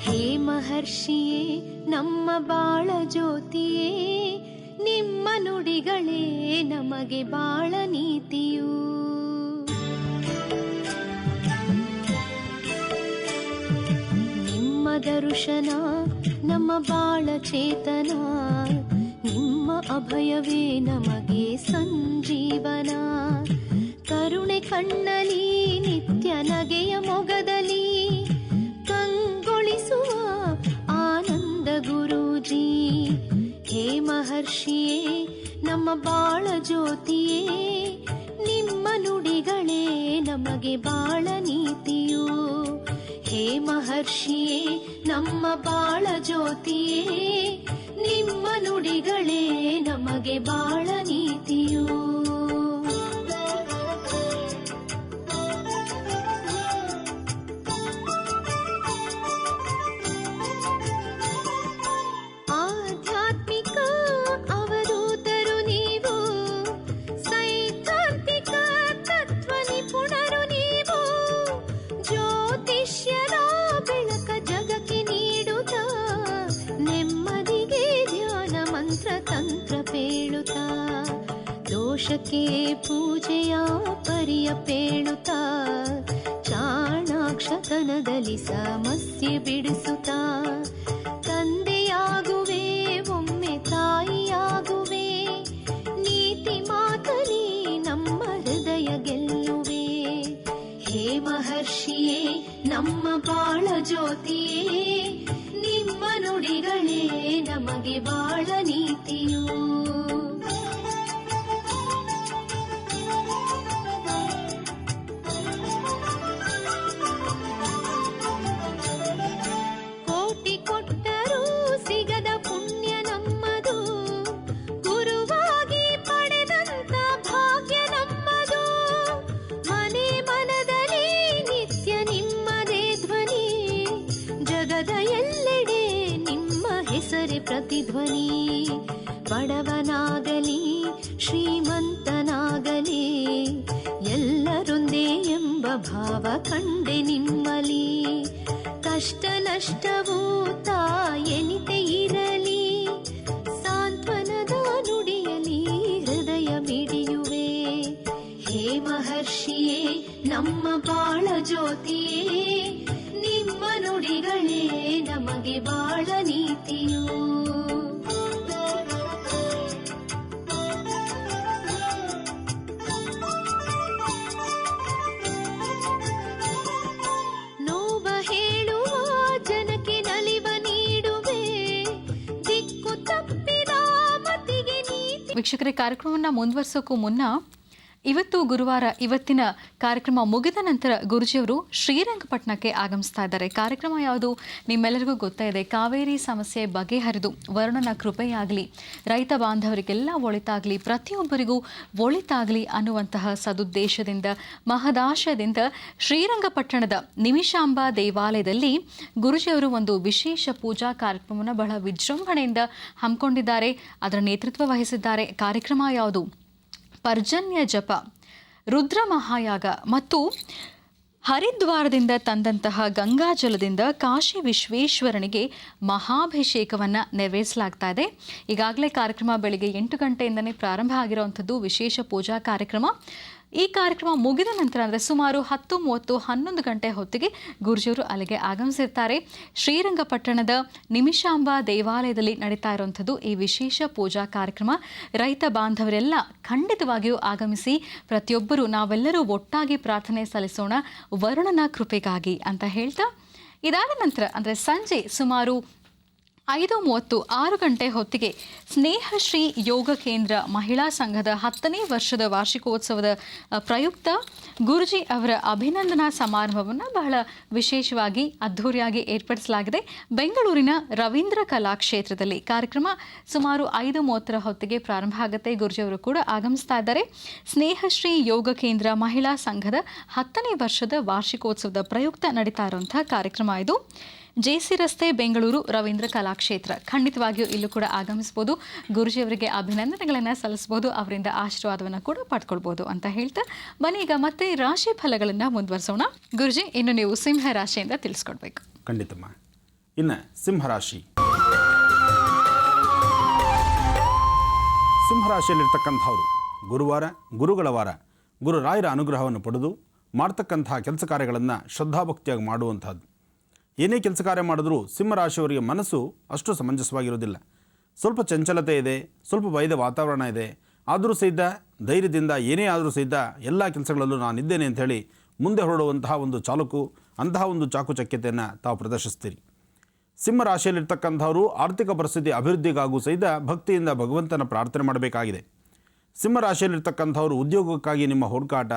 ಹೇ ಮಹರ್ಷಿಯೇ ನಮ್ಮ ಬಾಳ ಜ್ಯೋತಿಯೇ, ನಿಮ್ಮ ನುಡಿಗಳೇ ನಮಗೆ ಬಾಳ ನೀತಿಯು. ನಿಮ್ಮ ದರ್ಶನ ನಮ್ಮ ಬಾಳ ಚೇತನ, ನಿಮ್ಮ ಅಭಯವೇ ನಮಗೆ ಸಂಜೀವನ. ಕರುಣೆ ಕಣ್ಣಲಿ ನಿತ್ಯ ನಗೆಯ ಮೊಗದಲ್ಲಿ, ಕಂಗೊಳಿಸುವ ಆನಂದ ಗುರೂಜಿ. ಹೇ ಮಹರ್ಷಿಯೇ ನಮ್ಮ ಬಾಳ ಜ್ಯೋತಿಯೇ, ನಿಮ್ಮ ನುಡಿಗಳೇ ನಮಗೆ ಬಾಳ ನೀತಿಯು. ಹೇ ಮಹರ್ಷಿಯೇ ನಮ್ಮ ಬಾಳ ಜ್ಯೋತಿಯೇ, ನಿಮ್ಮ ನುಡಿಗಳೇ ನಮಗೆ ಬಾಳ ನೀತಿಯು. ಆಧ್ಯಾತ್ಮಿಕ ಅವಧೂತರು ನೀವು, ಸೈದ್ಧಾಂತಿಕ ತತ್ವ ನಿಪುಣರು ನೀವು. ಜ್ಯೋತಿಷ್ಯರ ಬೆಳಕ ಜಗಕ್ಕೆ ನೀಡುತ್ತ, ನೆಮ್ಮದಿಗೆ ಧ್ಯಾನ ಮಂತ್ರ ತಂತ್ರ ಪೇಳುತ್ತ. ದೋಷಕ್ಕೆ ಪೂಜೆಯ ಪರಿಯ ಪೇಳುತ್ತ, ಚಾಣಾಕ್ಷತನದಲ್ಲಿ ಸಮಸ್ಯೆ ಬಿಡಿಸುತ್ತ. ತಂದೆಯಾಗುವೆ ಒಮ್ಮೆ ತಾಯಿಯಾಗುವೆ, ನೀತಿ ಮಾತಲಿ ನಮ್ಮ ಹೃದಯ ಗೆಲ್ಲುವೆ. ಹೇ ಮಹರ್ಷಿಯೇ ನಮ್ಮ ಬಾಳ ಜ್ಯೋತಿಯೇ, ನಿಮ್ಮ ನುಡಿಗಳೇ ನಮಗೆ ಬಾಳ ನೀತಿಯು. ಕೋಟಿ ಕೊಟ್ಟರೂ ಸಿಗದ ಪುಣ್ಯ ನಮ್ಮದು, ಗುರುವಾಗಿ ಪಡೆದಂತ ಭಾಗ್ಯ ನಮ್ಮದು. ಮನೆ ಮನದಲ್ಲಿ ನಿತ್ಯ ನಿಮ್ಮದೇ ಧ್ವನಿ, ಜಗದ ಎಲ್ಲೆಡೆ ನಿಮ್ಮ ಹೆಸರೇ ಪ್ರತಿಧ್ವನಿ. ಬಡವನಾಗಲಿ ಶ್ರೀಮಂತನಾಗಲಿ, ಎಲ್ಲರೊಂದೇ ಎಂಬ ಭಾವ ಕಂಡೆ ನಿಮ್ಮಲಿ. ಕಷ್ಟ ನಷ್ಟವೂ ತಾಯೆನಿತೆ ಇರಲಿ, ಸಾಂತ್ವನದ ನುಡಿಯಲಿ ಹೃದಯ ಮಿಡಿಯುವೆ. ಹೇ ಮಹರ್ಷಿಯೇ ನಮ್ಮ ಬಾಳ ಜ್ಯೋತಿಯೇ, ನಿಮ್ಮ ನುಡಿಗಳೇ ನಮಗೆ ಬಾಳ ನೀತಿಯು. ನೋವ ಹೇಳುವ ಜನಕ್ಕೆ ನಲಿವ ನೀಡುವೆ, ದಿಕ್ಕು ತಪ್ಪಿದ ಮತಿಗೆ ನೀತಿ. ವೀಕ್ಷಕರೇ, ಕಾರ್ಯಕ್ರಮವನ್ನು ಮುಂದುವರಿಸೋಕ್ಕೂ ಮುನ್ನ ಇವತ್ತು ಗುರುವಾರ, ಇವತ್ತಿನ ಕಾರ್ಯಕ್ರಮ ಮುಗಿದ ನಂತರ ಗುರುಜಿಯವರು ಶ್ರೀರಂಗಪಟ್ಟಣಕ್ಕೆ ಆಗಮಿಸ್ತಾ ಇದ್ದಾರೆ. ಕಾರ್ಯಕ್ರಮ ಯಾವುದು ನಿಮ್ಮೆಲ್ಲರಿಗೂ ಗೊತ್ತಾ ಇದೆ. ಕಾವೇರಿ ಸಮಸ್ಯೆ ಬಗೆಹರಿದು ವರುಣನ ಕೃಪೆಯಾಗಲಿ, ರೈತ ಬಾಂಧವರಿಗೆಲ್ಲ ಒಳಿತಾಗಲಿ, ಪ್ರತಿಯೊಬ್ಬರಿಗೂ ಒಳಿತಾಗಲಿ ಅನ್ನುವಂತಹ ಸದುದ್ದೇಶದಿಂದ, ಮಹದಾಶಯದಿಂದ ಶ್ರೀರಂಗಪಟ್ಟಣದ ನಿಮಿಷಾಂಬಾ ದೇವಾಲಯದಲ್ಲಿ ಗುರುಜಿಯವರು ಒಂದು ವಿಶೇಷ ಪೂಜಾ ಕಾರ್ಯಕ್ರಮವನ್ನು ಬಹಳ ವಿಜೃಂಭಣೆಯಿಂದ ಹಮ್ಮಿಕೊಂಡಿದ್ದಾರೆ. ಅದರ ನೇತೃತ್ವ ವಹಿಸಿದ್ದಾರೆ. ಕಾರ್ಯಕ್ರಮ ಯಾವುದು? ಪರ್ಜನ್ಯ ಜಪ, ರುದ್ರ ಮಹಾಯಾಗ ಮತ್ತು ಹರಿದ್ವಾರದಿಂದ ತಂದಂತಹ ಗಂಗಾಜಲದಿಂದ ಕಾಶಿ ವಿಶ್ವೇಶ್ವರನಿಗೆ ಮಹಾಭಿಷೇಕವನ್ನು ನೆರವೇರಿಸಲಾಗ್ತಾ ಇದೆ. ಈಗಾಗಲೇ ಕಾರ್ಯಕ್ರಮ ಬೆಳಿಗ್ಗೆ 8 ಗಂಟೆಯಿಂದನೇ ಪ್ರಾರಂಭ ಆಗಿರುವಂಥದ್ದು ವಿಶೇಷ ಪೂಜಾ ಕಾರ್ಯಕ್ರಮ. ಈ ಕಾರ್ಯಕ್ರಮ ಮುಗಿದ ನಂತರ ಅಂದರೆ ಸುಮಾರು 10:30, 11 ಗಂಟೆ ಹೊತ್ತಿಗೆ ಗುರುಜಿಯವರು ಅಲ್ಲಿಗೆ ಆಗಮಿಸಿರ್ತಾರೆ. ಶ್ರೀರಂಗಪಟ್ಟಣದ ನಿಮಿಷಾಂಬಾ ದೇವಾಲಯದಲ್ಲಿ ನಡೀತಾ ಇರುವಂಥದ್ದು ಈ ವಿಶೇಷ ಪೂಜಾ ಕಾರ್ಯಕ್ರಮ. ರೈತ ಬಾಂಧವರೆಲ್ಲ ಖಂಡಿತವಾಗಿಯೂ ಆಗಮಿಸಿ ಪ್ರತಿಯೊಬ್ಬರು ನಾವೆಲ್ಲರೂ ಒಟ್ಟಾಗಿ ಪ್ರಾರ್ಥನೆ ಸಲ್ಲಿಸೋಣ ವರುಣನ ಕೃಪೆಗಾಗಿ ಅಂತ ಹೇಳ್ತಾ, ಇದಾದ ನಂತರ ಅಂದರೆ ಸಂಜೆ ಸುಮಾರು 5:30, 6 ಗಂಟೆ ಹೊತ್ತಿಗೆ ಸ್ನೇಹಶ್ರೀ ಯೋಗ ಕೇಂದ್ರ ಮಹಿಳಾ ಸಂಘದ 10ನೇ ವರ್ಷದ ವಾರ್ಷಿಕೋತ್ಸವದ ಪ್ರಯುಕ್ತ ಗುರುಜಿ ಅವರ ಅಭಿನಂದನಾ ಸಮಾರಂಭವನ್ನು ಬಹಳ ವಿಶೇಷವಾಗಿ ಅದ್ಧೂರಿಯಾಗಿ ಏರ್ಪಡಿಸಲಾಗಿದೆ. ಬೆಂಗಳೂರಿನ ರವೀಂದ್ರ ಕಲಾಕ್ಷೇತ್ರದಲ್ಲಿ ಕಾರ್ಯಕ್ರಮ ಸುಮಾರು 5:30 ಹೊತ್ತಿಗೆ ಪ್ರಾರಂಭ ಆಗುತ್ತೆ. ಗುರುಜಿ ಅವರು ಕೂಡ ಆಗಮಿಸ್ತಾ ಇದ್ದಾರೆ. ಸ್ನೇಹಶ್ರೀ ಯೋಗ ಕೇಂದ್ರ ಮಹಿಳಾ ಸಂಘದ 10ನೇ ವರ್ಷದ ವಾರ್ಷಿಕೋತ್ಸವದ ಪ್ರಯುಕ್ತ ನಡೀತಾ ಇರುವಂತಹ ಕಾರ್ಯಕ್ರಮ ಇದು. JC ರಸ್ತೆ ಬೆಂಗಳೂರು ರವೀಂದ್ರ ಕಲಾಕ್ಷೇತ್ರ. ಖಂಡಿತವಾಗಿಯೂ ಇಲ್ಲೂ ಕೂಡ ಆಗಮಿಸಬಹುದು. ಗುರುಜಿಯವರಿಗೆ ಅಭಿನಂದನೆಗಳನ್ನು ಸಲ್ಲಿಸಬಹುದು, ಅವರಿಂದ ಆಶೀರ್ವಾದವನ್ನು ಕೂಡ ಪಡ್ಕೊಳ್ಬಹುದು ಅಂತ ಹೇಳ್ತಾ ಬನ್ನಿ ಈಗ ಮತ್ತೆ ರಾಶಿ ಫಲಗಳನ್ನು ಮುಂದುವರಿಸೋಣ. ಗುರುಜಿ, ಇನ್ನು ನೀವು ಸಿಂಹ ರಾಶಿಯಿಂದ ತಿಳಿಸ್ಕೊಡ್ಬೇಕು. ಖಂಡಿತಮ್ಮ. ಇನ್ನು ಸಿಂಹರಾಶಿ. ಸಿಂಹರಾಶಿಯಲ್ಲಿರ್ತಕ್ಕಂಥವ್ರು ಗುರುವಾರ, ಗುರುಗಳ ವಾರ, ಗುರುರಾಯರ ಅನುಗ್ರಹವನ್ನು ಪಡೆದು ಮಾಡ್ತಕ್ಕಂತಹ ಕೆಲಸ ಕಾರ್ಯಗಳನ್ನು ಶ್ರದ್ಧಾಭಕ್ತಿಯಾಗಿ ಮಾಡುವಂಥದ್ದು. ಏನೇ ಕೆಲಸ ಕಾರ್ಯ ಮಾಡಿದ್ರೂ ಸಿಂಹರಾಶಿಯವರಿಗೆ ಮನಸ್ಸು ಅಷ್ಟು ಸಮಂಜಸವಾಗಿರೋದಿಲ್ಲ. ಸ್ವಲ್ಪ ಚಂಚಲತೆ ಇದೆ, ಸ್ವಲ್ಪ ಭಯದ ವಾತಾವರಣ ಇದೆ. ಆದರೂ ಸಹಿತ ಧೈರ್ಯದಿಂದ ಏನೇ ಆದರೂ ಸಹಿತ ಎಲ್ಲ ಕೆಲಸಗಳಲ್ಲೂ ನಾನಿದ್ದೇನೆ ಅಂಥೇಳಿ ಮುಂದೆ ಹೊರಡುವಂತಹ ಒಂದು ಚಾಲುಕು, ಅಂತಹ ಒಂದು ಚಾಕುಚಕ್ಯತೆಯನ್ನು ತಾವು ಪ್ರದರ್ಶಿಸ್ತೀರಿ. ಸಿಂಹರಾಶಿಯಲ್ಲಿರ್ತಕ್ಕಂಥವರು ಆರ್ಥಿಕ ಪರಿಸ್ಥಿತಿ ಅಭಿವೃದ್ಧಿಗಾಗೂ ಸಹಿತ ಭಕ್ತಿಯಿಂದ ಭಗವಂತನ ಪ್ರಾರ್ಥನೆ ಮಾಡಬೇಕಾಗಿದೆ. ಸಿಂಹರಾಶಿಯಲ್ಲಿರ್ತಕ್ಕಂಥವರು ಉದ್ಯೋಗಕ್ಕಾಗಿ ನಿಮ್ಮ ಹುಡುಕಾಟ,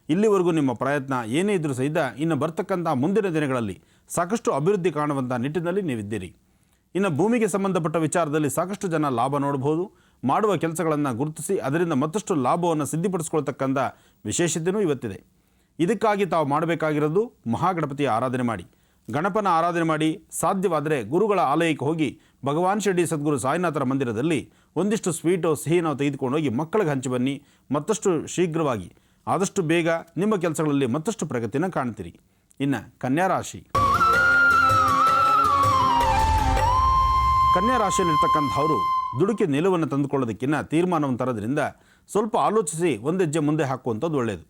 ಇಲ್ಲಿವರೆಗೂ ನಿಮ್ಮ ಪ್ರಯತ್ನ ಏನೇ ಇದ್ದರೂ ಸಹಿತ ಇನ್ನು ಬರ್ತಕ್ಕಂಥ ಮುಂದಿನ ದಿನಗಳಲ್ಲಿ ಸಾಕಷ್ಟು ಅಭಿವೃದ್ಧಿ ಕಾಣುವಂಥ ನಿಟ್ಟಿನಲ್ಲಿ ನೀವಿದ್ದೀರಿ. ಇನ್ನು ಭೂಮಿಗೆ ಸಂಬಂಧಪಟ್ಟ ವಿಚಾರದಲ್ಲಿ ಸಾಕಷ್ಟು ಜನ ಲಾಭ ನೋಡಬಹುದು. ಮಾಡುವ ಕೆಲಸಗಳನ್ನು ಗುರುತಿಸಿ ಅದರಿಂದ ಮತ್ತಷ್ಟು ಲಾಭವನ್ನು ಸಿದ್ಧಿಪಡಿಸ್ಕೊಳ್ತಕ್ಕಂಥ ವಿಶೇಷತೆಯೂ ಇವತ್ತಿದೆ. ಇದಕ್ಕಾಗಿ ತಾವು ಮಾಡಬೇಕಾಗಿರೋದು ಮಹಾಗಣಪತಿಯ ಆರಾಧನೆ ಮಾಡಿ, ಗಣಪನ ಆರಾಧನೆ ಮಾಡಿ, ಸಾಧ್ಯವಾದರೆ ಗುರುಗಳ ಆಲಯಕ್ಕೆ ಹೋಗಿ ಭಗವಾನ್ ಶಿರಡಿ ಸದ್ಗುರು ಸಾಯಿನಾಥರ ಮಂದಿರದಲ್ಲಿ ಒಂದಿಷ್ಟು ಸ್ವೀಟೋ ಸಿಹಿನೋ ತೆಗೆದುಕೊಂಡು ಹೋಗಿ ಮಕ್ಕಳಿಗೆ ಹಂಚಿ ಬನ್ನಿ. ಮತ್ತಷ್ಟು ಶೀಘ್ರವಾಗಿ ಆದಷ್ಟು ಬೇಗ ನಿಮ್ಮ ಕೆಲಸಗಳಲ್ಲಿ ಮತ್ತಷ್ಟು ಪ್ರಗತಿನ ಕಾಣ್ತೀರಿ. ಇನ್ನು ಕನ್ಯಾ ರಾಶಿ. ಕನ್ಯಾ ರಾಶಿಯಲ್ಲಿರ್ತಕ್ಕಂಥವರು ದುಡುಕಿ ನಿಲುವನ್ನು ತಂದುಕೊಳ್ಳೋದಕ್ಕಿಂತ ತೀರ್ಮಾನವನ್ನು ತರೋದ್ರಿಂದ ಸ್ವಲ್ಪ ಆಲೋಚಿಸಿ ಒಂದೆಜ್ಜೆ ಮುಂದೆ ಹಾಕುವಂಥದ್ದು ಒಳ್ಳೆಯದು.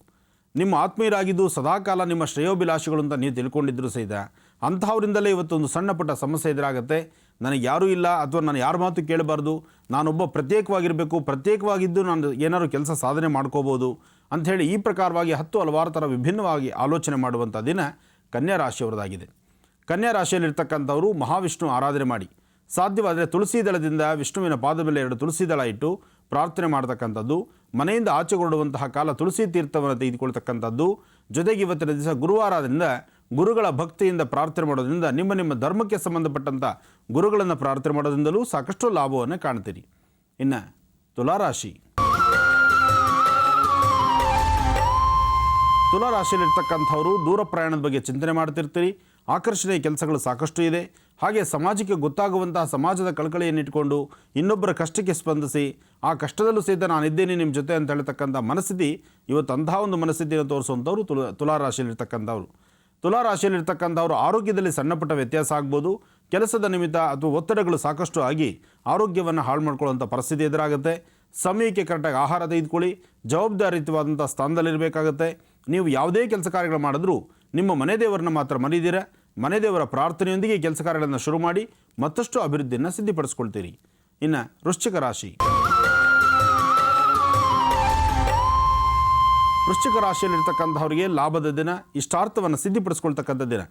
ನಿಮ್ಮ ಆತ್ಮೀಯರಾಗಿದ್ದು ಸದಾಕಾಲ ನಿಮ್ಮ ಶ್ರೇಯೋಭಿಲಾಷಿಗಳು ಅಂತ ನೀವು ತಿಳ್ಕೊಂಡಿದ್ದರೂ ಸಹಿತ ಅಂಥವರಿಂದಲೇ ಇವತ್ತೊಂದು ಸಣ್ಣ ಪುಟ್ಟ ಸಮಸ್ಯೆ ಎದುರಾಗುತ್ತೆ. ನನಗೆ ಯಾರೂ ಇಲ್ಲ, ಅಥವಾ ನಾನು ಯಾರ ಮಾತು ಕೇಳಬಾರ್ದು, ನಾನೊಬ್ಬ ಪ್ರತ್ಯೇಕವಾಗಿರಬೇಕು, ಪ್ರತ್ಯೇಕವಾಗಿದ್ದು ನಾನು ಏನಾದರೂ ಕೆಲಸ ಸಾಧನೆ ಮಾಡ್ಕೋಬೋದು ಅಂಥೇಳಿ ಈ ಪ್ರಕಾರವಾಗಿ ಹಲವಾರು ಥರ ವಿಭಿನ್ನವಾಗಿ ಆಲೋಚನೆ ಮಾಡುವಂಥ ದಿನ ಕನ್ಯಾ ರಾಶಿಯವರದಾಗಿದೆ. ಕನ್ಯಾ ರಾಶಿಯಲ್ಲಿರ್ತಕ್ಕಂಥವರು ಮಹಾವಿಷ್ಣು ಆರಾಧನೆ ಮಾಡಿ, ಸಾಧ್ಯವಾದರೆ ತುಳಸಿ ದಳದಿಂದ ವಿಷ್ಣುವಿನ ಪಾದ ಮೇಲೆ 2 ತುಳಸಿ ದಳ ಇಟ್ಟು ಪ್ರಾರ್ಥನೆ ಮಾಡತಕ್ಕಂಥದ್ದು, ಮನೆಯಿಂದ ಆಚೆ ಹೊರಡುವಂತಹ ಕಾಲ ತುಳಸಿ ತೀರ್ಥವನ್ನು ತೆಗೆದುಕೊಳ್ತಕ್ಕಂಥದ್ದು. ಜೊತೆಗೆ ಇವತ್ತಿನ ದಿವಸ ಗುರುವಾರದಿಂದ ಗುರುಗಳ ಭಕ್ತಿಯಿಂದ ಪ್ರಾರ್ಥನೆ ಮಾಡೋದ್ರಿಂದ ನಿಮ್ಮ ಧರ್ಮಕ್ಕೆ ಸಂಬಂಧಪಟ್ಟಂಥ ಗುರುಗಳನ್ನು ಪ್ರಾರ್ಥನೆ ಮಾಡೋದ್ರಿಂದಲೂ ಸಾಕಷ್ಟು ಲಾಭವನ್ನು ಕಾಣ್ತೀರಿ. ಇನ್ನು ತುಲಾರಾಶಿ. ತುಲಾರಾಶಿಯಲ್ಲಿರ್ತಕ್ಕಂಥವರು ದೂರ ಪ್ರಯಾಣದ ಬಗ್ಗೆ ಚಿಂತನೆ ಮಾಡ್ತಿರ್ತೀರಿ. ಆಕರ್ಷಣೆಯ ಕೆಲಸಗಳು ಸಾಕಷ್ಟು ಇದೆ. ಹಾಗೆ ಸಮಾಜಕ್ಕೆ ಗೊತ್ತಾಗುವಂತಹ ಸಮಾಜದ ಕಳಕಳಿಯನ್ನಿಟ್ಕೊಂಡು ಇನ್ನೊಬ್ಬರ ಕಷ್ಟಕ್ಕೆ ಸ್ಪಂದಿಸಿ ಆ ಕಷ್ಟದಲ್ಲೂ ಸಹಿತ ನಾನಿದ್ದೇನೆ ನಿಮ್ಮ ಜೊತೆ ಅಂತ ಹೇಳ್ತಕ್ಕಂಥ ಮನಸ್ಥಿತಿ ಇವತ್ತು ಅಂತಹ ಒಂದು ಮನಸ್ಥಿತಿಯನ್ನು ತೋರಿಸುವಂಥವ್ರು ತುಲಾರಾಶಿಯಲ್ಲಿರ್ತಕ್ಕಂಥವ್ರು. ತುಲಾರಾಶಿಯಲ್ಲಿರ್ತಕ್ಕಂಥವ್ರು ಆರೋಗ್ಯದಲ್ಲಿ ಸಣ್ಣ ಪುಟ್ಟ ವ್ಯತ್ಯಾಸ ಆಗ್ಬೋದು. ಕೆಲಸದ ನಿಮಿತ್ತ ಅಥವಾ ಒತ್ತಡಗಳು ಸಾಕಷ್ಟು ಆಗಿ ಆರೋಗ್ಯವನ್ನು ಹಾಳು ಮಾಡ್ಕೊಳ್ಳುವಂಥ ಪರಿಸ್ಥಿತಿ ಎದುರಾಗುತ್ತೆ. ಸಮಯಕ್ಕೆ ಕರೆಕ್ಟಾಗಿ ಆಹಾರ ತೆಗೆದುಕೊಳ್ಳಿ. ಜವಾಬ್ದಾರಿಯುತವಾದಂಥ ಸ್ಥಾನದಲ್ಲಿರಬೇಕಾಗತ್ತೆ. ನೀವು ಯಾವುದೇ ಕೆಲಸ ಕಾರ್ಯಗಳು ಮಾಡಿದ್ರೂ ನಿಮ್ಮ ಮನೆ ದೇವರನ್ನ ಮಾತ್ರ ಮರೀದಿರ. ಮನೆ ದೇವರ ಪ್ರಾರ್ಥನೆಯೊಂದಿಗೆ ಕೆಲಸ ಕಾರ್ಯಗಳನ್ನು ಶುರು ಮಾಡಿ ಮತ್ತಷ್ಟು ಅಭಿವೃದ್ಧಿಯನ್ನು ಸಿದ್ಧಿಪಡಿಸ್ಕೊಳ್ತೀರಿ. ಇನ್ನು ವೃಶ್ಚಿಕ ರಾಶಿ. ವೃಶ್ಚಿಕ ರಾಶಿಯಲ್ಲಿರ್ತಕ್ಕಂಥವರಿಗೆ ಲಾಭದ ದಿನ, ಇಷ್ಟಾರ್ಥವನ್ನು ಸಿದ್ಧಿಪಡಿಸ್ಕೊಳ್ತಕ್ಕಂಥ ದಿನ,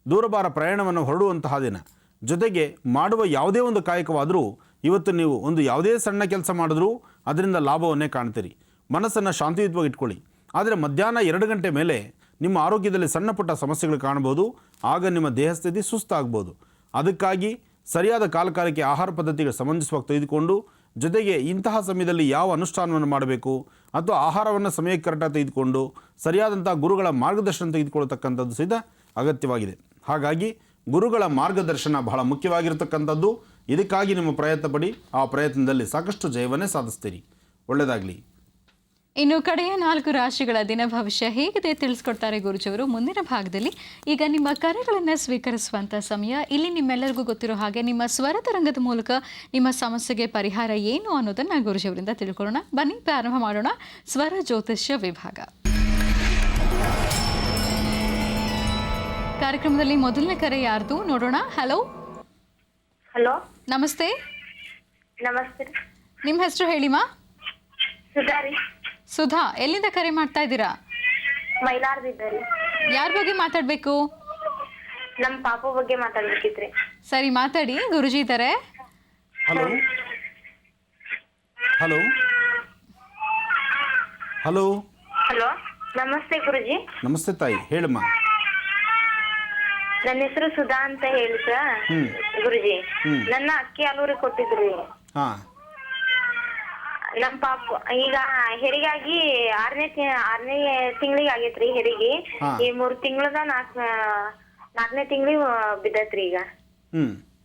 ದೂರಭಾರ ಪ್ರಯಾಣವನ್ನು ಹೊರಡುವಂತಹ ದಿನ. ಜೊತೆಗೆ ಮಾಡುವ ಯಾವುದೇ ಒಂದು ಕಾಯಕವಾದರೂ ಇವತ್ತು ನೀವು ಒಂದು ಯಾವುದೇ ಸಣ್ಣ ಕೆಲಸ ಮಾಡಿದ್ರೂ ಅದರಿಂದ ಲಾಭವನ್ನೇ ಕಾಣ್ತೀರಿ. ಮನಸ್ಸನ್ನು ಶಾಂತಿಯುತವಾಗಿ ಇಟ್ಕೊಳ್ಳಿ. ಆದರೆ ಮಧ್ಯಾಹ್ನ 2 ಗಂಟೆ ಮೇಲೆ ನಿಮ್ಮ ಆರೋಗ್ಯದಲ್ಲಿ ಸಣ್ಣ ಪುಟ್ಟ ಸಮಸ್ಯೆಗಳು ಕಾಣಬಹುದು. ಆಗ ನಿಮ್ಮ ದೇಹಸ್ಥಿತಿ ಸುಸ್ತಾಗ್ಬೋದು. ಅದಕ್ಕಾಗಿ ಸರಿಯಾದ ಕಾಲಕಾಲಕ್ಕೆ ಆಹಾರ ಪದ್ಧತಿಗಳು ಸಮಂಜಸವಾಗಿ ತೆಗೆದುಕೊಂಡು, ಜೊತೆಗೆ ಇಂತಹ ಸಮಯದಲ್ಲಿ ಯಾವ ಅನುಷ್ಠಾನವನ್ನು ಮಾಡಬೇಕು ಅಥವಾ ಆಹಾರವನ್ನು ಸಮಯಕ್ಕೆ ಕರೆಕ್ಟಾಗಿ ತೆಗೆದುಕೊಂಡು ಸರಿಯಾದಂಥ ಗುರುಗಳ ಮಾರ್ಗದರ್ಶನ ತೆಗೆದುಕೊಳ್ತಕ್ಕಂಥದ್ದು ಸಹಿತ ಅಗತ್ಯವಾಗಿದೆ. ಹಾಗಾಗಿ ಗುರುಗಳ ಮಾರ್ಗದರ್ಶನ ಬಹಳ ಮುಖ್ಯವಾಗಿರ್ತಕ್ಕಂಥದ್ದು. ಇದಕ್ಕಾಗಿ ನಿಮ್ಮ ಪ್ರಯತ್ನ ಪಡಿ. ಆ ಪ್ರಯತ್ನದಲ್ಲಿ ಸಾಕಷ್ಟು ಜಯವನ್ನೇ ಸಾಧಿಸ್ತೀರಿ. ಒಳ್ಳೆಯದಾಗಲಿ. ಇನ್ನು ಕಡೆಯ 4 ರಾಶಿಗಳ ದಿನ ಭವಿಷ್ಯ ಹೇಗಿದೆ ತಿಳಿಸ್ಕೊಡ್ತಾರೆ ಗುರುಜಿಯವರು ಮುಂದಿನ ಭಾಗದಲ್ಲಿ. ಈಗ ನಿಮ್ಮ ಕರೆಗಳನ್ನು ಸ್ವೀಕರಿಸುವಂಥ ಸಮಯ. ಇಲ್ಲಿ ನಿಮ್ಮೆಲ್ಲರಿಗೂ ಗೊತ್ತಿರೋ ಹಾಗೆ ನಿಮ್ಮ ಸ್ವರದ ರಂಗದ ಮೂಲಕ ನಿಮ್ಮ ಸಮಸ್ಯೆಗೆ ಪರಿಹಾರ ಏನು ಅನ್ನೋದನ್ನು ಗುರುಜಿಯವರಿಂದ ತಿಳ್ಕೊಳ್ಳೋಣ. ಬನ್ನಿ ಪ್ರಾರಂಭ ಮಾಡೋಣ ಸ್ವರ ಜ್ಯೋತಿಷ್ಯ ವಿಭಾಗ. ಕಾರ್ಯಕ್ರಮದಲ್ಲಿ ಮೊದಲನೇ ಕರೆ ಯಾರ್ದು ನೋಡೋಣ. ಹಲೋ. ಹಲೋ, ನಮಸ್ತೆ. ನಮಸ್ತೆ. ನಿಮ್ಮ ಹೆಸರು ಹೇಳಿಮಾ? ಸುಧಾ ರೀ. ಸುಧಾ, ಎಲ್ಲಿಂದ ಕರೆ ಮಾಡ್ತಾ ಇದ್ದೀರಾ? ಮೈಲಾರದಿದ್ದಾರೆ. ಯಾರ ಬಗ್ಗೆ ಮಾತಾಡಬೇಕು? ನಮ್ಮ ಪಾಪು ಬಗ್ಗೆ ಮಾತಾಡ್ಬೇಕಿತ್ರಿ. ಸರಿ, ಮಾತಾಡಿ. ಗುರುಜಿ ಇದ್ದಾರೆ. ಹಲೋ ಹಲೋ ಹಲೋ ಹಲೋ, ನಮಸ್ತೆ ಗುರುಜಿ. ನಮಸ್ತೆ ತಾಯಿ, ಹೇಳಮ್ಮ. ನನ್ನ ಹೆಸರು ಸುಧಾ ಅಂತ ಹೇಳಿ ಸರ್. ಗುರುಜಿ, ನನ್ನ ಅಕ್ಕಿ ಆಲೂರಿ ಕೊಟ್ಟಿದ್ರಿ. ಹಾಂ. ನಮ್ ಪಾಪು ಈಗ ಹೆರಿಗಾಗಿ 6ನೇ ತಿಂಗಳಿಗೆ ಆಗೈತ್ರಿ ಹೆರಿಗೆ. ಈ 3 ತಿಂಗಳದ 4ನೇ ತಿಂಗಳು ಬಿದ್ದತ್ರಿ ಈಗ ಹ್ಞೂ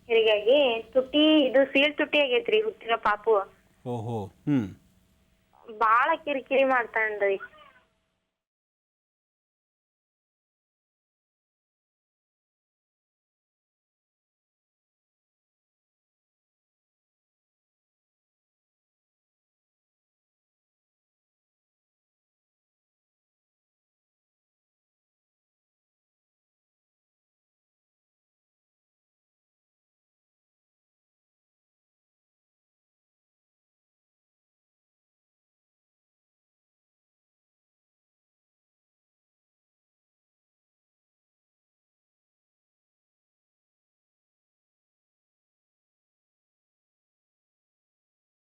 ಹೀಗಾಗಿ ತುಟಿ ಇದು ಸೀಳ್ ತುಟಿ ಆಗೈತ್ರಿ ಹುಟ್ಟಿರೋ ಪಾಪು ಓಹೋ ಹ್ಞೂ ಬಾಳ ಕಿರಿಕಿರಿ ಮಾಡ್ತಾನ್ರಿ